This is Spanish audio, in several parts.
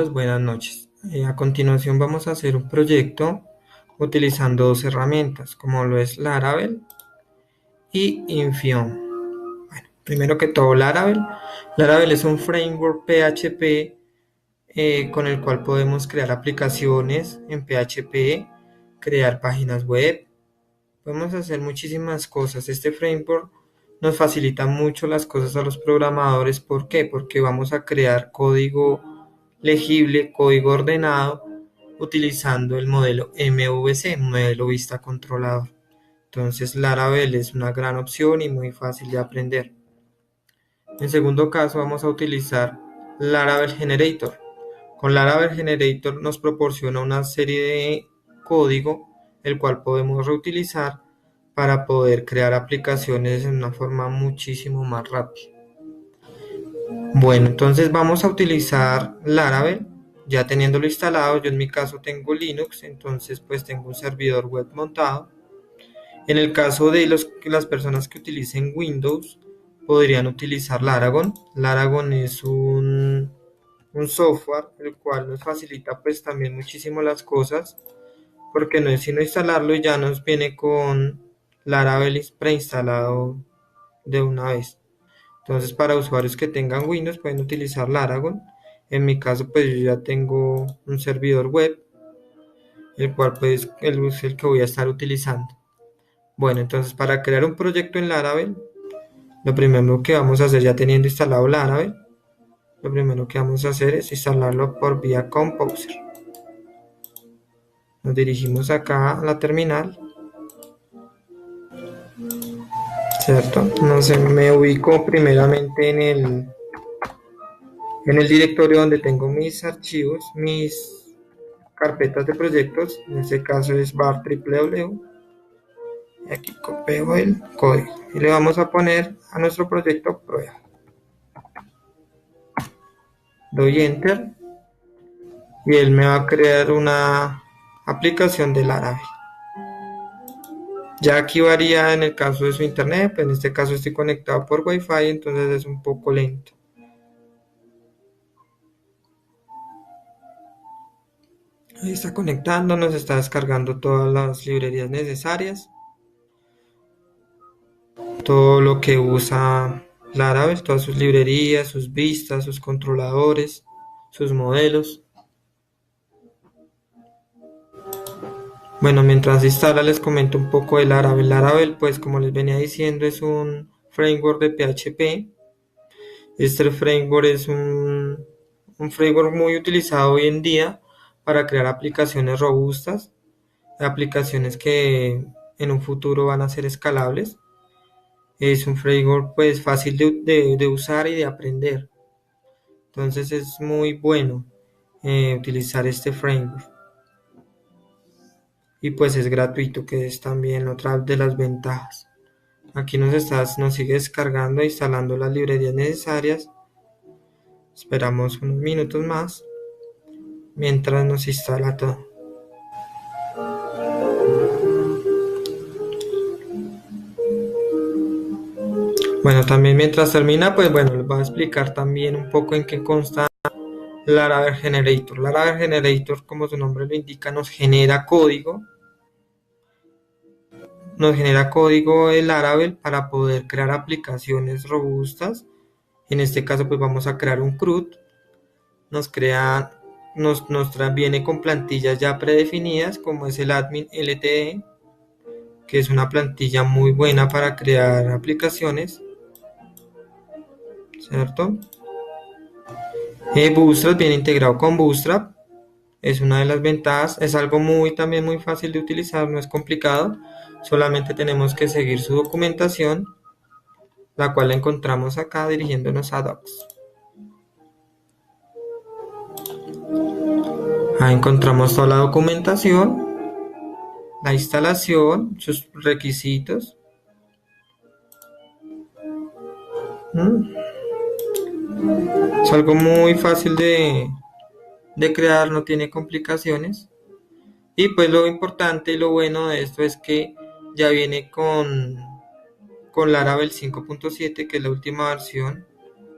Buenas noches. A continuación vamos a hacer un proyecto utilizando dos herramientas, como lo es Laravel y Infion. Bueno, primero que todo Laravel. Laravel es un framework PHP con el cual podemos crear aplicaciones en PHP, crear páginas web. Podemos hacer muchísimas cosas. Este framework nos facilita mucho las cosas a los programadores. ¿Por qué? Porque vamos a crear código legible, código ordenado, utilizando el modelo MVC, modelo vista controlador. Entonces Laravel es una gran opción y muy fácil de aprender. En segundo caso vamos a utilizar Laravel Generator. Con Laravel Generator nos proporciona una serie de código el cual podemos reutilizar para poder crear aplicaciones de una forma muchísimo más rápida. Bueno, entonces vamos a utilizar Laravel, ya teniéndolo instalado. Yo en mi caso tengo Linux, entonces pues tengo un servidor web montado. En el caso de las personas que utilicen Windows, podrían utilizar Laragon. Laragon es un software el cual nos facilita pues también muchísimo las cosas, porque no es sino instalarlo y ya nos viene con Laravel preinstalado de una vez. Entonces, para usuarios que tengan Windows pueden utilizar Laragon. En mi caso, pues yo ya tengo un servidor web, el cual pues es el que voy a estar utilizando. Bueno, entonces para crear un proyecto en Laravel, lo primero que vamos a hacer ya teniendo instalado Laravel, lo primero que vamos a hacer es instalarlo por vía Composer. Nos dirigimos acá a la terminal, ¿cierto? No sé, me ubico primeramente en el directorio donde tengo mis archivos, mis carpetas de proyectos. En este caso es bar www. Y aquí copio el código y le vamos a poner a nuestro proyecto prueba. Doy enter y él me va a crear una aplicación de Laravel. Ya aquí varía en el caso de su internet, pues en este caso estoy conectado por Wi-Fi, entonces es un poco lento. Ahí está conectando, nos está descargando todas las librerías necesarias, todo lo que usa Laravel, todas sus librerías, sus vistas, sus controladores, sus modelos. Bueno, mientras instala les comento un poco de Laravel. Laravel, pues como les venía diciendo, es un framework de PHP. Este framework es un framework muy utilizado hoy en día para crear aplicaciones robustas, aplicaciones que en un futuro van a ser escalables. Es un framework pues fácil de usar y de aprender. Entonces es muy bueno utilizar este framework. Y pues es gratuito, que es también otra de las ventajas. Aquí nos sigue descargando e instalando las librerías necesarias. Esperamos unos minutos más mientras nos instala todo. Bueno, también mientras termina, pues bueno, les voy a explicar también un poco en qué consta Laravel Generator. Laravel Generator, como su nombre lo indica, nos genera código de Laravel para poder crear aplicaciones robustas. En este caso, pues vamos a crear un CRUD. Nos crea, viene con plantillas ya predefinidas, como es el admin LTE, que es una plantilla muy buena para crear aplicaciones, ¿cierto? Bootstrap viene integrado con Bootstrap, es una de las ventajas. Es algo también muy fácil de utilizar, no es complicado, solamente tenemos que seguir su documentación, la cual la encontramos acá dirigiéndonos a Docs. Ahí encontramos toda la documentación, la instalación, sus requisitos. Es algo muy fácil de crear, no tiene complicaciones. Y pues lo importante y lo bueno de esto es que ya viene con Laravel 5.7, que es la última versión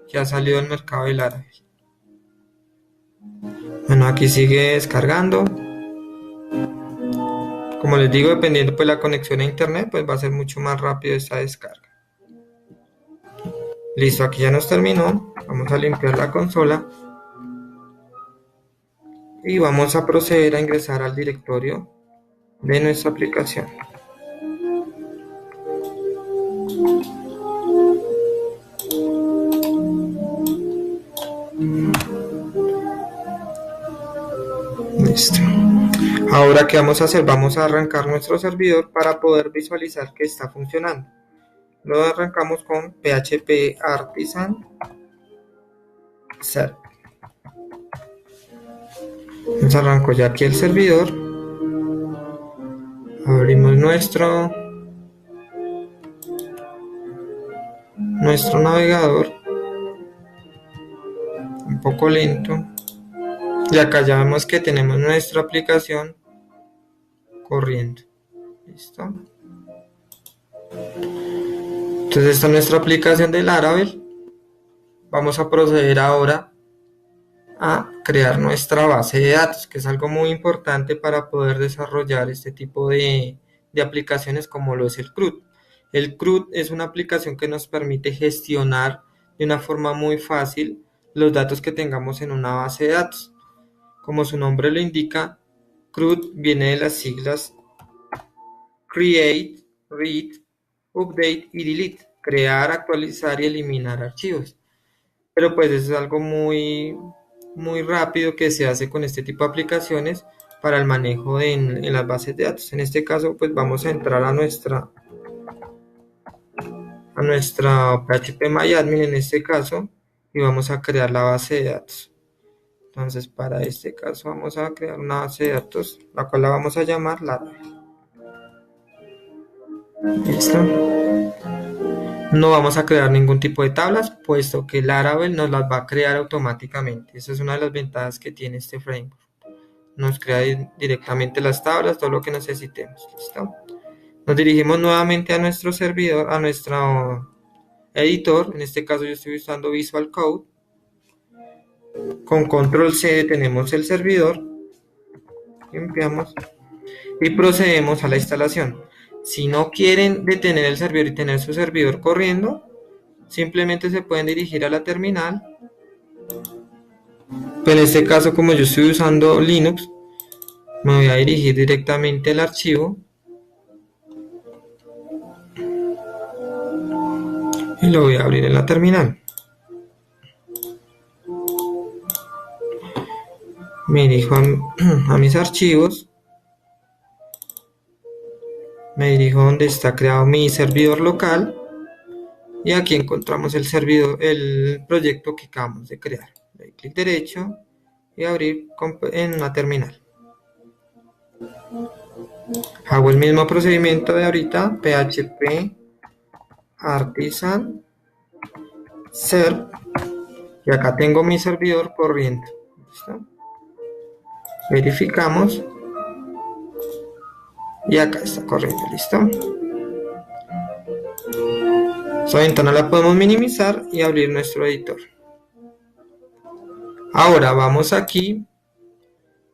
que ha salido al mercado de Laravel. Bueno, aquí sigue descargando. Como les digo, dependiendo pues la conexión a internet, pues va a ser mucho más rápido esta descarga. Listo, aquí ya nos terminó. Vamos a limpiar la consola y vamos a proceder a ingresar al directorio de nuestra aplicación. Listo. Ahora, ¿qué vamos a hacer? Vamos a arrancar nuestro servidor para poder visualizar que está funcionando. Lo arrancamos con PHP Artisan Server. Nos arrancó ya aquí el servidor. Abrimos nuestro navegador. Un poco lento. Y acá ya vemos que tenemos nuestra aplicación corriendo. ¿Listo? Entonces esta es nuestra aplicación de Laravel. Vamos a proceder ahora a crear nuestra base de datos, que es algo muy importante para poder desarrollar este tipo de aplicaciones como lo es el CRUD. El CRUD es una aplicación que nos permite gestionar de una forma muy fácil los datos que tengamos en una base de datos. Como su nombre lo indica, CRUD viene de las siglas Create, Read, Update y Delete. Crear, actualizar y eliminar archivos. Pero pues eso es algo muy rápido que se hace con este tipo de aplicaciones para el manejo en las bases de datos. En este caso pues vamos a entrar a nuestra phpMyAdmin en este caso y vamos a crear la base de datos. Entonces para este caso vamos a crear una base de datos, la cual la vamos a llamar Laravel. ¿Listo? No vamos a crear ningún tipo de tablas, puesto que Laravel nos las va a crear automáticamente. Esa es una de las ventajas que tiene este framework. Nos crea directamente las tablas, todo lo que necesitemos. ¿Listo? Nos dirigimos nuevamente a nuestro servidor, a nuestro editor. En este caso yo estoy usando Visual Code. Con control C detenemos el servidor, limpiamos y procedemos a la instalación. Si no quieren detener el servidor y tener su servidor corriendo, simplemente se pueden dirigir a la terminal. Pero en este caso, como yo estoy usando Linux, me voy a dirigir directamente al archivo y lo voy a abrir en la terminal. Me dirijo a mis archivos, me dirijo donde está creado mi servidor local y aquí encontramos el proyecto que acabamos de crear. Le doy clic derecho y abrir en una terminal. Hago el mismo procedimiento de ahorita, PHP Artisan Server, y acá tengo mi servidor corriendo. ¿Listo? Verificamos y acá está corriendo. ¿Listo? Esta ventana la podemos minimizar y abrir nuestro editor. Ahora vamos aquí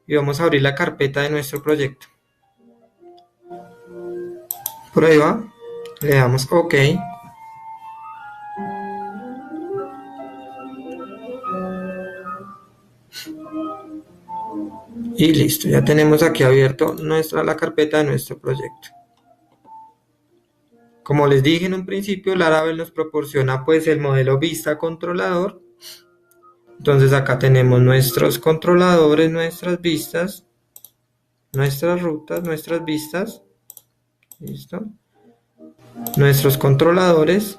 y vamos a abrir la carpeta de nuestro proyecto. Prueba, le damos OK. Y listo, ya tenemos aquí abierto la carpeta de nuestro proyecto. Como les dije en un principio, Laravel nos proporciona pues el modelo vista controlador. Entonces acá tenemos nuestros controladores, nuestras vistas, nuestras rutas, nuestras vistas. ¿Listo? Nuestros controladores.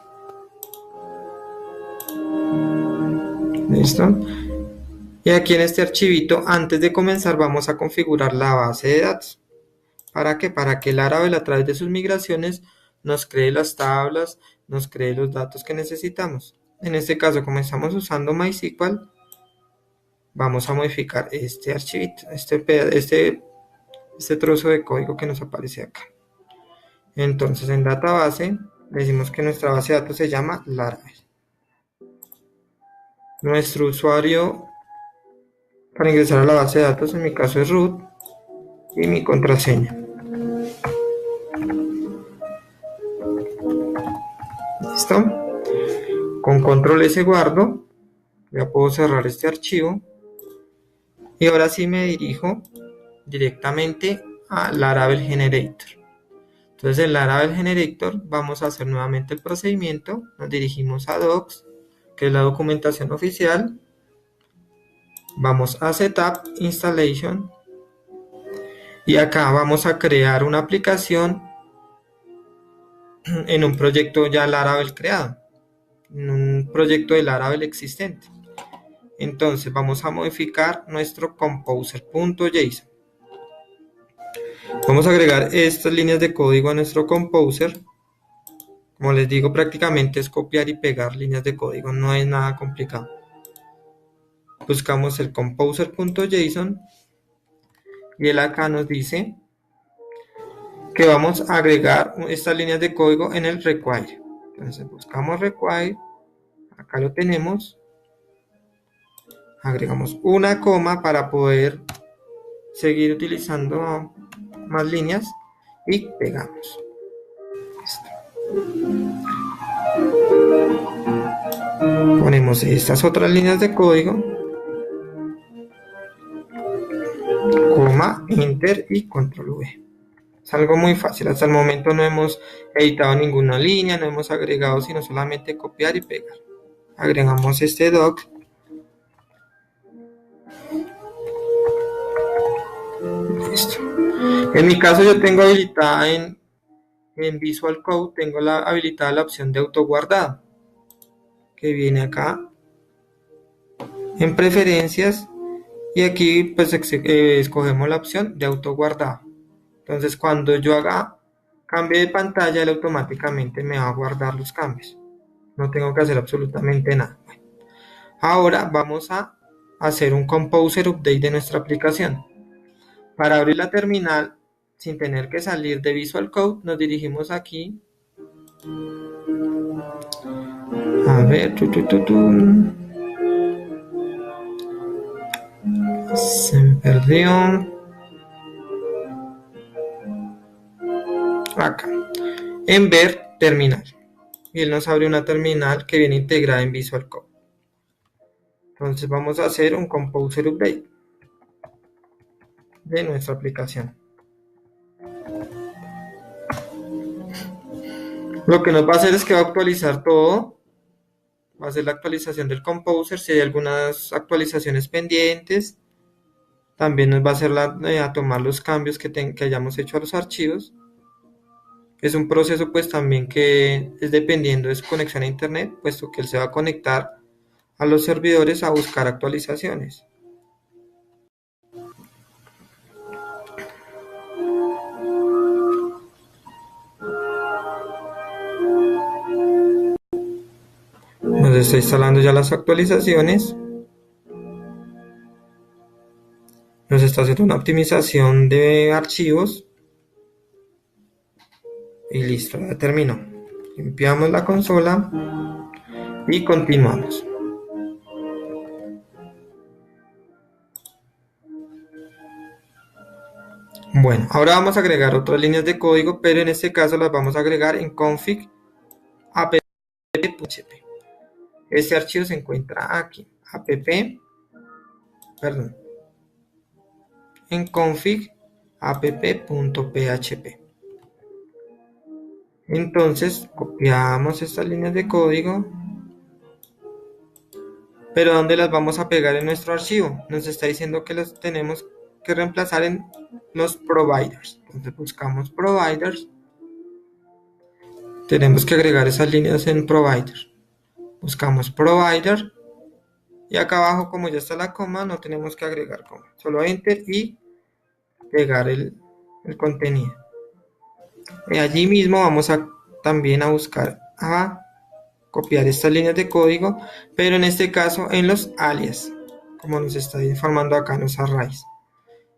¿Listo? Y aquí en este archivito, antes de comenzar, vamos a configurar la base de datos. ¿Para qué? Para que Laravel a través de sus migraciones nos cree las tablas, nos cree los datos que necesitamos. En este caso, como estamos usando MySQL, vamos a modificar este archivito, este trozo de código que nos aparece acá. Entonces en database decimos que nuestra base de datos se llama Laravel. Nuestro usuario para ingresar a la base de datos. En mi caso es root y mi contraseña. ¿Listo? Con control S guardo. Ya puedo cerrar este archivo. Y ahora sí me dirijo directamente a Laravel Generator. Entonces en Laravel Generator vamos a hacer nuevamente el procedimiento. Nos dirigimos a Docs, que es la documentación oficial. Vamos a Setup, Installation. Y acá vamos a crear una aplicación en un proyecto ya Laravel creado. En un proyecto de Laravel existente. Entonces vamos a modificar nuestro composer.json. Vamos a agregar estas líneas de código a nuestro composer. Como les digo, prácticamente es copiar y pegar líneas de código, no es nada complicado. Buscamos el composer.json y él acá nos dice que vamos a agregar estas líneas de código en el require. Entonces buscamos require, acá lo tenemos. Agregamos una coma para poder seguir utilizando más líneas y pegamos. Listo. Ponemos estas otras líneas de código, coma, enter y control V. Es algo muy fácil. Hasta el momento no hemos editado ninguna línea, no hemos agregado, sino solamente copiar y pegar. Agregamos este doc. Listo. En mi caso yo tengo habilitada en Visual Code, tengo habilitada la opción de autoguardado, que viene acá en preferencias y aquí pues escogemos la opción de autoguardado. Entonces cuando yo haga cambio de pantalla, él automáticamente me va a guardar los cambios. No tengo que hacer absolutamente nada. Bueno, ahora vamos a hacer un Composer Update de nuestra aplicación. Para abrir la terminal, sin tener que salir de Visual Code, nos dirigimos aquí. A ver, se me perdió. Acá. En ver terminal. Y él nos abre una terminal que viene integrada en Visual Code. Entonces vamos a hacer un Composer Update de nuestra aplicación. Lo que nos va a hacer es que va a actualizar todo. Va a hacer la actualización del Composer. Si hay algunas actualizaciones pendientes, también nos va a hacer a tomar los cambios que hayamos hecho a los archivos. Es un proceso pues también que es dependiendo de su conexión a internet, puesto que él se va a conectar a los servidores a buscar actualizaciones. Nos está instalando ya las actualizaciones. Nos está haciendo una optimización de archivos. Y listo, ya terminó. Limpiamos la consola y continuamos. Bueno, ahora vamos a agregar otras líneas de código, pero en este caso las vamos a agregar en config app.php. Este archivo se encuentra aquí, en config app.php. Entonces copiamos estas líneas de código, pero ¿dónde las vamos a pegar en nuestro archivo? Nos está diciendo que las tenemos que reemplazar en los providers. Entonces buscamos providers, tenemos que agregar esas líneas en provider. Buscamos provider y acá abajo, como ya está la coma, no tenemos que agregar coma, solo enter y pegar el contenido. Y allí mismo vamos también a buscar copiar estas líneas de código, pero en este caso en los alias, como nos está informando acá en los arrays.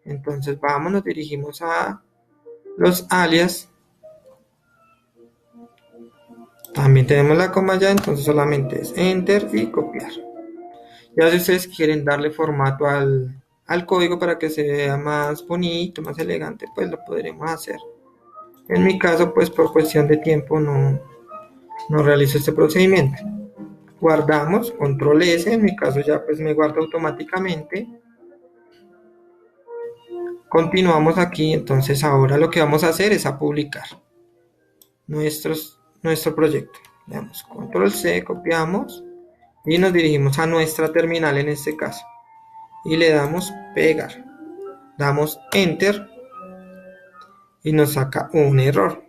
Entonces nos dirigimos a los alias. También tenemos la coma ya, entonces solamente es enter y copiar. Ya si ustedes quieren darle formato al al código para que se vea más bonito, más elegante, pues lo podremos hacer. En mi caso, pues por cuestión de tiempo no realizo este procedimiento. Guardamos, control S, en mi caso ya pues me guarda automáticamente. Continuamos aquí, entonces ahora lo que vamos a hacer es a publicar nuestro proyecto. Le damos control C, copiamos y nos dirigimos a nuestra terminal en este caso. Y le damos pegar. Damos enter y nos saca un error.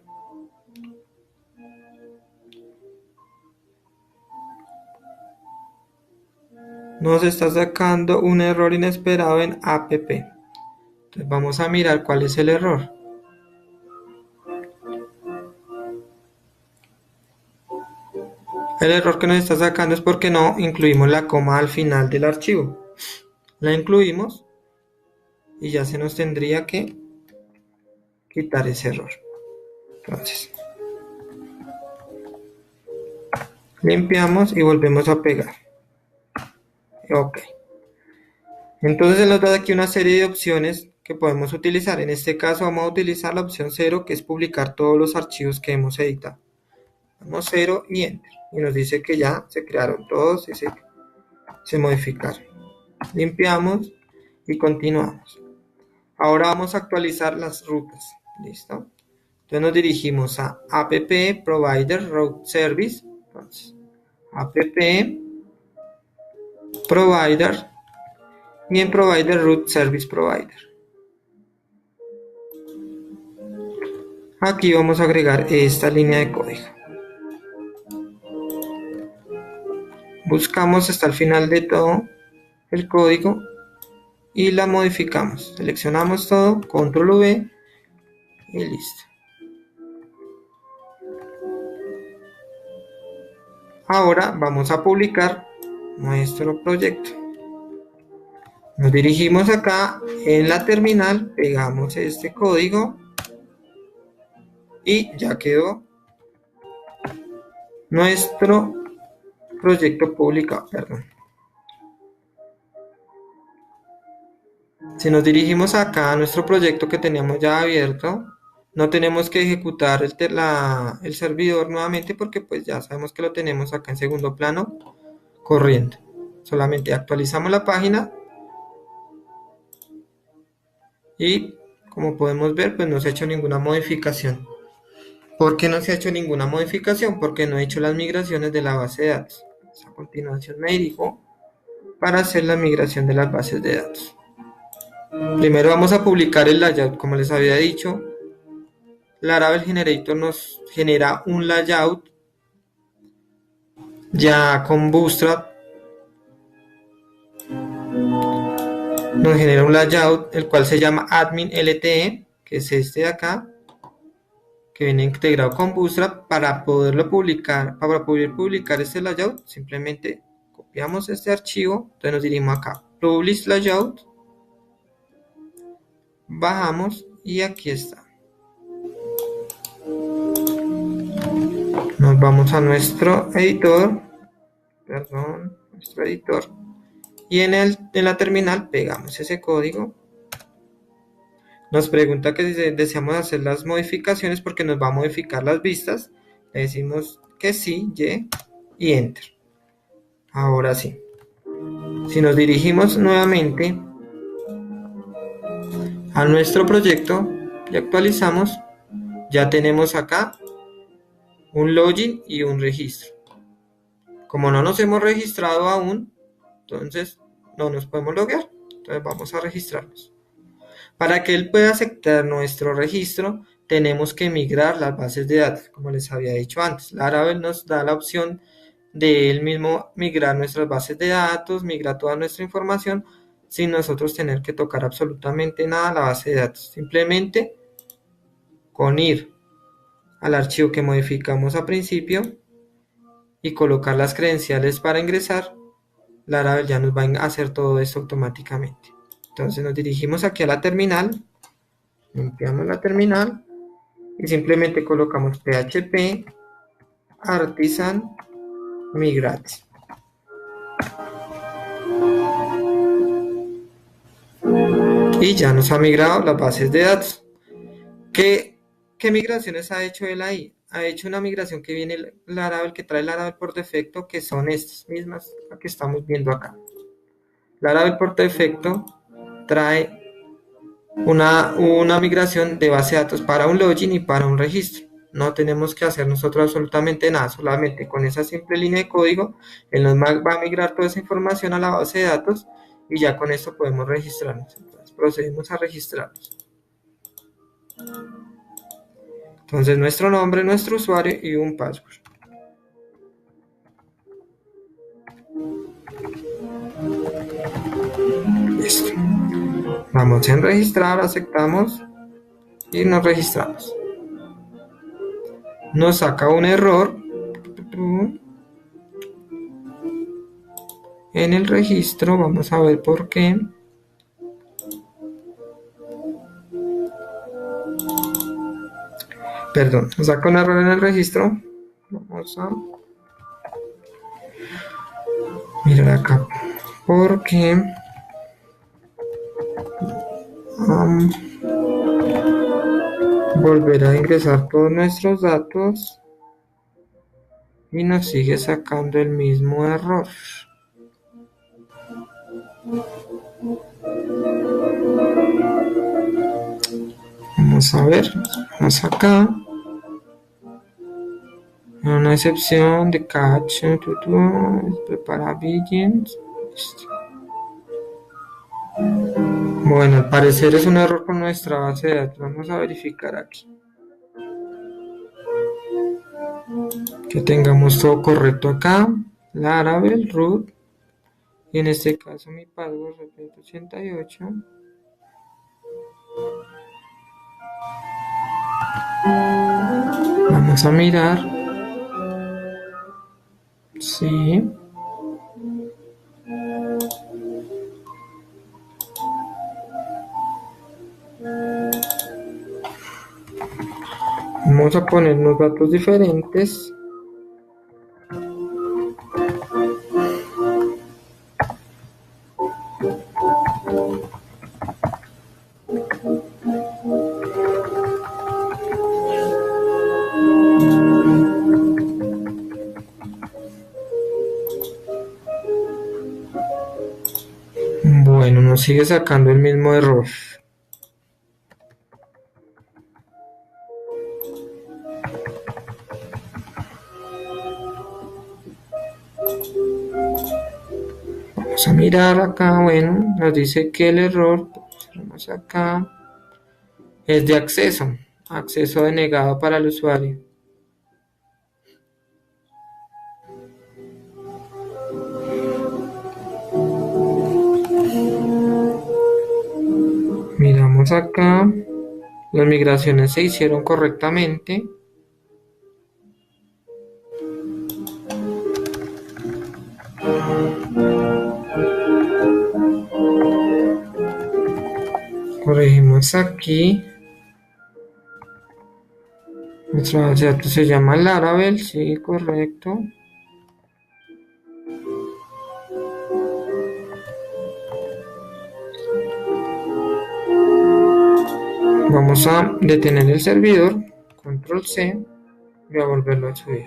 Nos está sacando un error inesperado en app. Entonces vamos a mirar cuál es el error. El error que nos está sacando es porque no incluimos la coma al final del archivo. La incluimos y ya se nos tendría que quitar ese error. Entonces, limpiamos y volvemos a pegar. Ok. Entonces se nos da aquí una serie de opciones que podemos utilizar. En este caso vamos a utilizar la opción 0, que es publicar todos los archivos que hemos editado. Damos 0 y enter. Y nos dice que ya se crearon todos y se modificaron. Limpiamos y continuamos. Ahora vamos a actualizar las rutas. ¿Listo? Entonces nos dirigimos a app provider route service. Entonces, app provider y en provider route service provider. Aquí vamos a agregar esta línea de código. Buscamos hasta el final de todo el código y la modificamos. Seleccionamos todo, control V y listo. Ahora vamos a publicar nuestro proyecto. Nos dirigimos acá en la terminal, pegamos este código y ya quedó nuestro proyecto publicado. Si nos dirigimos acá a nuestro proyecto que teníamos ya abierto, no tenemos que ejecutar el servidor nuevamente porque pues ya sabemos que lo tenemos acá en segundo plano corriendo. Solamente actualizamos la página y como podemos ver pues no se ha hecho ninguna modificación. ¿Por qué no se ha hecho ninguna modificación? Porque no he hecho las migraciones de la base de datos. A continuación me dirijo para hacer la migración de las bases de datos. Primero vamos a publicar el layout, como les había dicho. Laravel Generator nos genera un layout ya con Bootstrap. Nos genera un layout el cual se llama admin LTE, que es este de acá, que viene integrado con Bootstrap. Para poderlo publicar, para poder publicar este layout, simplemente copiamos este archivo. Entonces nos dirigimos acá, Publish Layout, bajamos y aquí está. Nos vamos a nuestro editor, y en la terminal pegamos ese código. Nos pregunta que si deseamos hacer las modificaciones porque nos va a modificar las vistas. Le decimos que sí, y enter. Ahora sí. Si nos dirigimos nuevamente a nuestro proyecto y actualizamos, ya tenemos acá un login y un registro. Como no nos hemos registrado aún, entonces no nos podemos loguear. Entonces vamos a registrarnos. Para que él pueda aceptar nuestro registro, tenemos que migrar las bases de datos, como les había dicho antes. Laravel nos da la opción de él mismo migrar nuestras bases de datos, migrar toda nuestra información, sin nosotros tener que tocar absolutamente nada a la base de datos. Simplemente con ir al archivo que modificamos a principio y colocar las credenciales para ingresar, Laravel ya nos va a hacer todo esto automáticamente. Entonces nos dirigimos aquí a la terminal, limpiamos la terminal y simplemente colocamos php artisan migrate. y ya nos ha migrado las bases de datos. ¿Qué migraciones ha hecho él ahí? Ha hecho una migración que viene el Laravel, que trae Laravel por defecto, que son estas mismas que estamos viendo acá. Laravel por defecto trae una migración de base de datos para un login y para un registro. No tenemos que hacer nosotros absolutamente nada, solamente con esa simple línea de código, él nos va a migrar toda esa información a la base de datos y ya con esto podemos registrarnos. Entonces procedemos a registrarnos. Entonces nuestro nombre, nuestro usuario y un password. Listo. Vamos en registrar, aceptamos y nos registramos. Nos saca un error en el registro, vamos a ver por qué. Perdón, nos saca un error en el registro. Vamos a mirar acá porque volver a ingresar todos nuestros datos y nos sigue sacando el mismo error. Vamos a ver, vamos acá. Una excepción de catch, prepara begins. Bueno, al parecer es un error con nuestra base de datos. Vamos a verificar aquí que tengamos todo correcto acá. Laravel, root, y en este caso mi password 88. Vamos a mirar. Sí. Vamos a poner unos datos diferentes. Bueno, nos sigue sacando el mismo error. Vamos a mirar acá, bueno, nos dice que el error, vamos acá, es de acceso denegado para el usuario. Miramos acá, las migraciones se hicieron correctamente. Corregimos aquí. Nuestra base de datos se llama Laravel, sí, correcto. Vamos a detener el servidor, control C, y a volverlo a subir.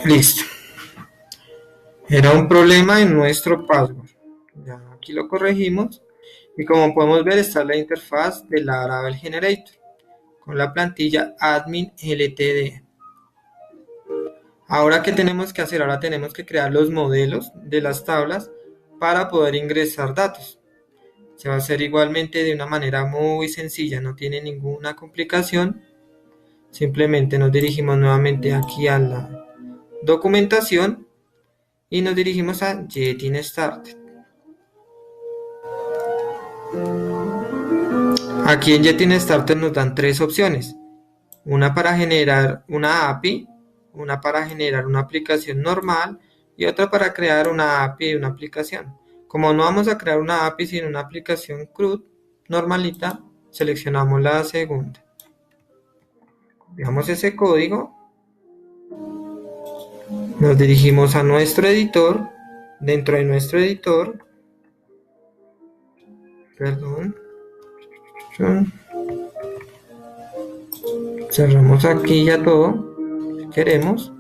Listo. Era un problema en nuestro password. Ya aquí lo corregimos. Y como podemos ver, está la interfaz de Laravel Generator con la plantilla admin ltd. Ahora, ¿qué tenemos que hacer? Ahora tenemos que crear los modelos de las tablas para poder ingresar datos. Se va a hacer igualmente de una manera muy sencilla, no tiene ninguna complicación. Simplemente nos dirigimos nuevamente aquí a la documentación y nos dirigimos a Getting Started. Aquí en Getting Started nos dan tres opciones: una para generar una API, una para generar una aplicación normal y otra para crear una API de una aplicación. Como no vamos a crear una API sino una aplicación CRUD normalita, seleccionamos la segunda. Veamos ese código, nos dirigimos a nuestro editor, dentro de nuestro editor, cerramos aquí ya todo que queremos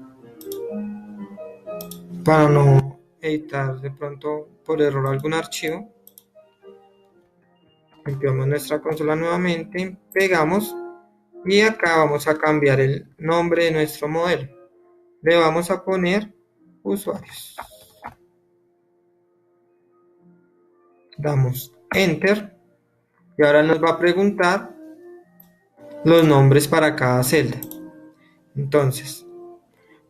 para no editar de pronto por error algún archivo. Limpiamos nuestra consola nuevamente, pegamos y acá vamos a cambiar el nombre de nuestro modelo. Le vamos a poner usuarios. Damos Enter y ahora nos va a preguntar los nombres para cada celda. Entonces,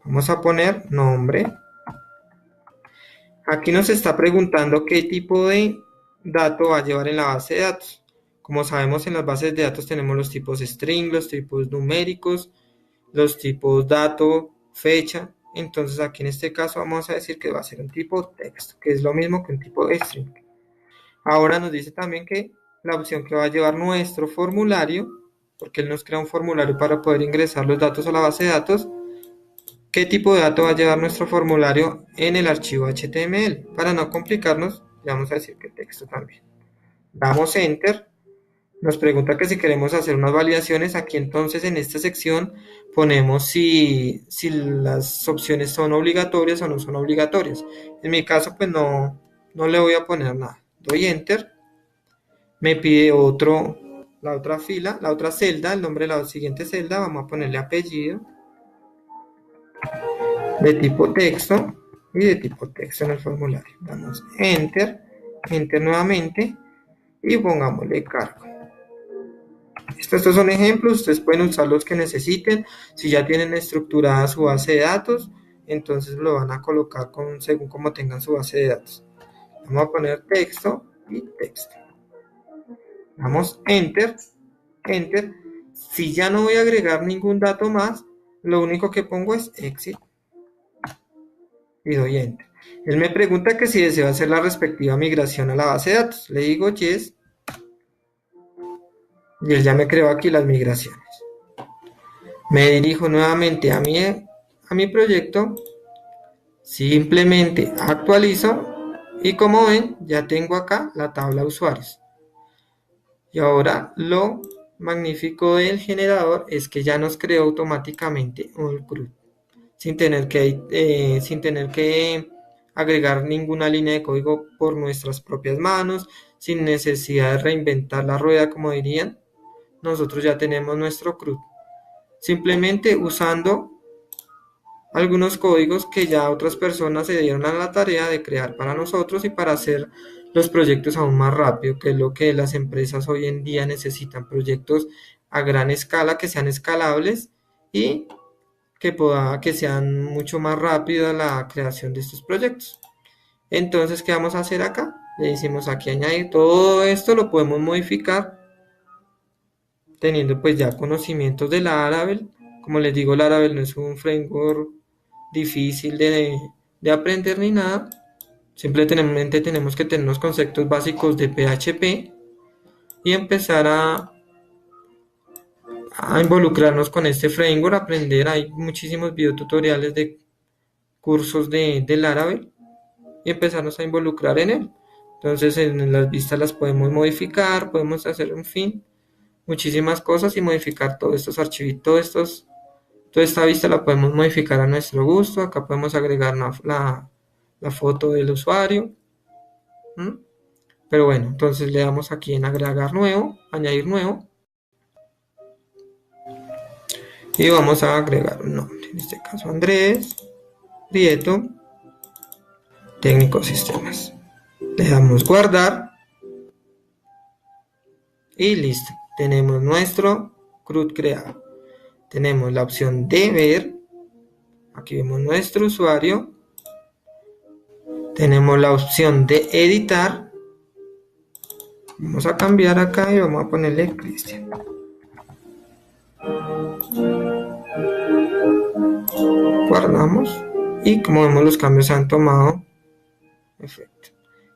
vamos a poner nombre. Aquí nos está preguntando qué tipo de dato va a llevar en la base de datos. Como sabemos, en las bases de datos tenemos los tipos string, los tipos numéricos, los tipos dato, fecha. Entonces aquí en este caso vamos a decir que va a ser un tipo texto, que es lo mismo que un tipo string. Ahora nos dice también que la opción que va a llevar nuestro formulario, porque él nos crea un formulario para poder ingresar los datos a la base de datos, qué tipo de dato va a llevar nuestro formulario en el archivo HTML. Para no complicarnos, le vamos a decir que texto también. Damos Enter. Nos pregunta que si queremos hacer unas validaciones. Aquí entonces en esta sección ponemos si las opciones son obligatorias o no son obligatorias. En mi caso pues no le voy a poner nada. Doy Enter. Me pide la otra fila, la otra celda, el nombre de la siguiente celda. Vamos a ponerle apellido de tipo texto y de tipo texto en el formulario. Damos Enter, Enter nuevamente y pongámosle cargo. Estos son ejemplos, ustedes pueden usar los que necesiten. Si ya tienen estructurada su base de datos, entonces lo van a colocar según como tengan su base de datos. Vamos a poner texto y texto. Damos Enter, Enter. Si ya no voy a agregar ningún dato más, lo único que pongo es Exit y doy Enter. Él me pregunta que si deseo hacer la respectiva migración a la base de datos. Le digo Yes. Y él ya me creó aquí las migraciones. Me dirijo nuevamente a mi proyecto. Simplemente actualizo. Y como ven, ya tengo acá la tabla de usuarios. Y ahora lo magnífico del generador es que ya nos creó automáticamente un CRUD. Sin tener que agregar ninguna línea de código por nuestras propias manos, sin necesidad de reinventar la rueda, como dirían. Nosotros ya tenemos nuestro CRUD. Simplemente usando algunos códigos que ya otras personas se dieron a la tarea de crear para nosotros y para hacer los proyectos aún más rápido, que es lo que las empresas hoy en día necesitan, proyectos a gran escala que sean escalables y que sean mucho más rápido la creación de estos proyectos. Entonces, ¿qué vamos a hacer acá? Le decimos aquí añadir. Todo esto lo podemos modificar teniendo pues ya conocimientos de Laravel. Como les digo, Laravel no es un framework difícil de aprender ni nada. Simplemente tenemos que tener unos conceptos básicos de PHP y empezar a involucrarnos con este framework, aprender. Hay muchísimos videotutoriales de cursos de Laravel y empezarnos a involucrar en él. Entonces en las vistas las podemos modificar, podemos hacer en fin muchísimas cosas y modificar todos estos archivos, toda esta vista la podemos modificar a nuestro gusto. Acá podemos agregar la foto del usuario. Pero bueno, entonces le damos aquí en agregar nuevo, añadir nuevo. Y vamos a agregar un nombre, en este caso Andrés Prieto, técnico sistemas. Le damos guardar. Y listo, tenemos nuestro CRUD creado. Tenemos la opción de ver. Aquí vemos nuestro usuario. Tenemos la opción de editar. Vamos a cambiar acá y vamos a ponerle Cristian. Guardamos y como vemos los cambios han tomado efecto.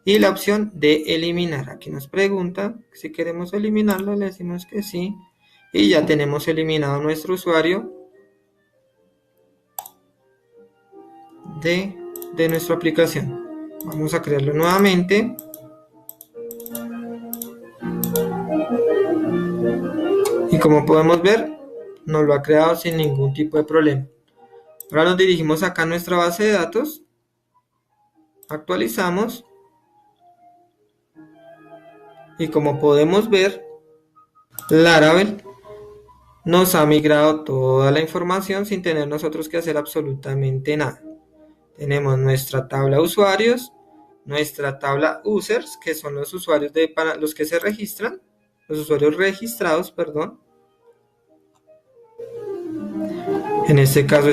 Y la opción de eliminar, aquí nos pregunta si queremos eliminarlo, le decimos que sí y ya tenemos eliminado nuestro usuario de nuestra aplicación. Vamos a crearlo nuevamente. Y como podemos ver, nos lo ha creado sin ningún tipo de problema. Ahora nos dirigimos acá a nuestra base de datos, actualizamos y como podemos ver, Laravel nos ha migrado toda la información sin tener nosotros que hacer absolutamente nada. Tenemos nuestra tabla usuarios, nuestra tabla users, que son los usuarios para los que se registran, los usuarios registrados, perdón. En este caso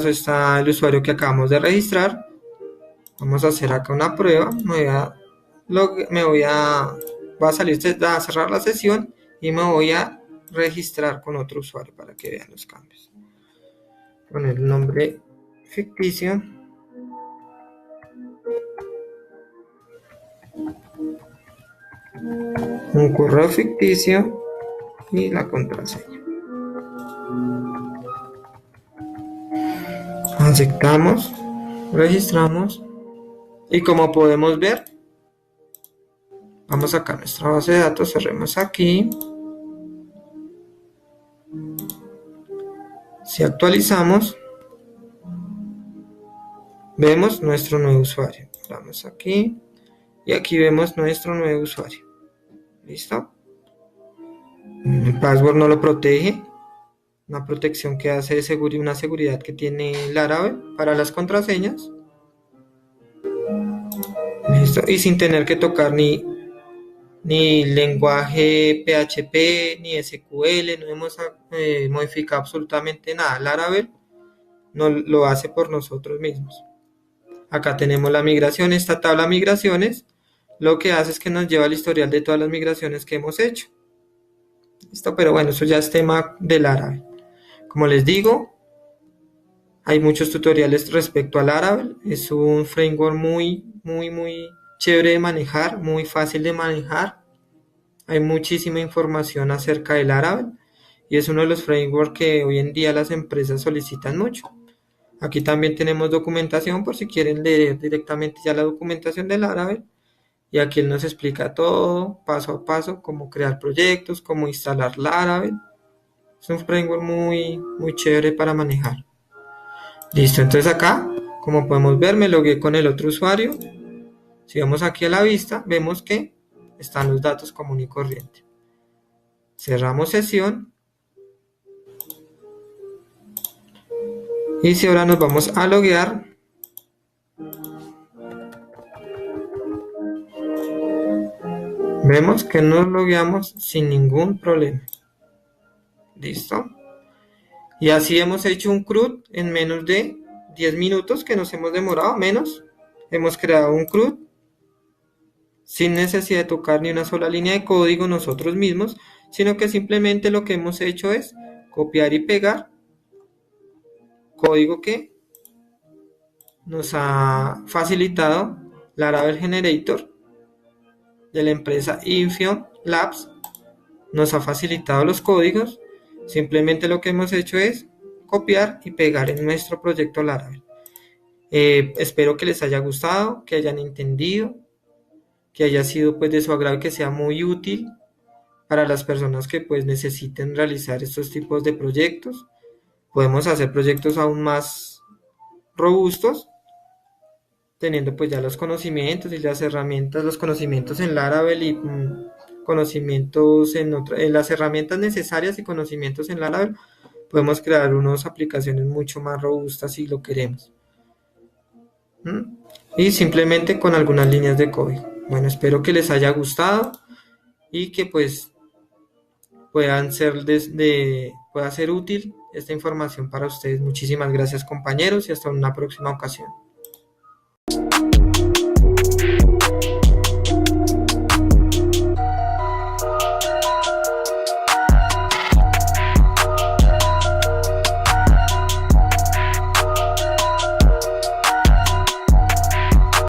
está el usuario que acabamos de registrar. Vamos a hacer acá una prueba. Voy a cerrar la sesión y me voy a registrar con otro usuario para que vean los cambios. Poner el nombre ficticio. Un correo ficticio y la contraseña. Aceptamos, registramos y como podemos ver, vamos acá a nuestra base de datos, cerremos aquí. Si actualizamos, vemos nuestro nuevo usuario. Vamos aquí y aquí vemos nuestro nuevo usuario. ¿Listo? El password no lo protege. Una protección que hace una seguridad que tiene Laravel para las contraseñas. Listo. Y sin tener que tocar ni lenguaje PHP ni SQL, no hemos modificado absolutamente nada. Laravel no lo hace por nosotros mismos. Acá tenemos la migración, esta tabla migraciones, lo que hace es que nos lleva al historial de todas las migraciones que hemos hecho. Listo, pero bueno, eso ya es tema de Laravel. Como les digo, hay muchos tutoriales respecto a Laravel. Es un framework muy chévere de manejar, muy fácil de manejar. Hay muchísima información acerca de Laravel y es uno de los frameworks que hoy en día las empresas solicitan mucho. Aquí también tenemos documentación por si quieren leer directamente ya la documentación de Laravel. Y aquí él nos explica todo, paso a paso, cómo crear proyectos, cómo instalar Laravel. Es un framework muy chévere para manejar. Listo, entonces acá, como podemos ver, me logué con el otro usuario. Si vamos aquí a la vista, vemos que están los datos común y corriente. Cerramos sesión. Y si ahora nos vamos a loguear, vemos que nos logueamos sin ningún problema. Listo. Y así hemos hecho un CRUD en menos de 10 minutos que nos hemos demorado, menos. Hemos creado un CRUD sin necesidad de tocar ni una sola línea de código nosotros mismos, sino que simplemente lo que hemos hecho es copiar y pegar código que nos ha facilitado Laravel Generator de la empresa Infion Labs. Nos ha facilitado los códigos. Simplemente lo que hemos hecho es copiar y pegar en nuestro proyecto Laravel. Espero que les haya gustado, que hayan entendido, que haya sido pues de su agrado y que sea muy útil para las personas que pues necesiten realizar estos tipos de proyectos. Podemos hacer proyectos aún más robustos teniendo pues ya los conocimientos y las herramientas, los conocimientos en Laravel y conocimientos en las herramientas necesarias y conocimientos en Laravel, podemos crear unas aplicaciones mucho más robustas si lo queremos. Y simplemente con algunas líneas de código. Bueno, espero que les haya gustado y que pues pueda ser útil esta información para ustedes. Muchísimas gracias, compañeros, y hasta una próxima ocasión.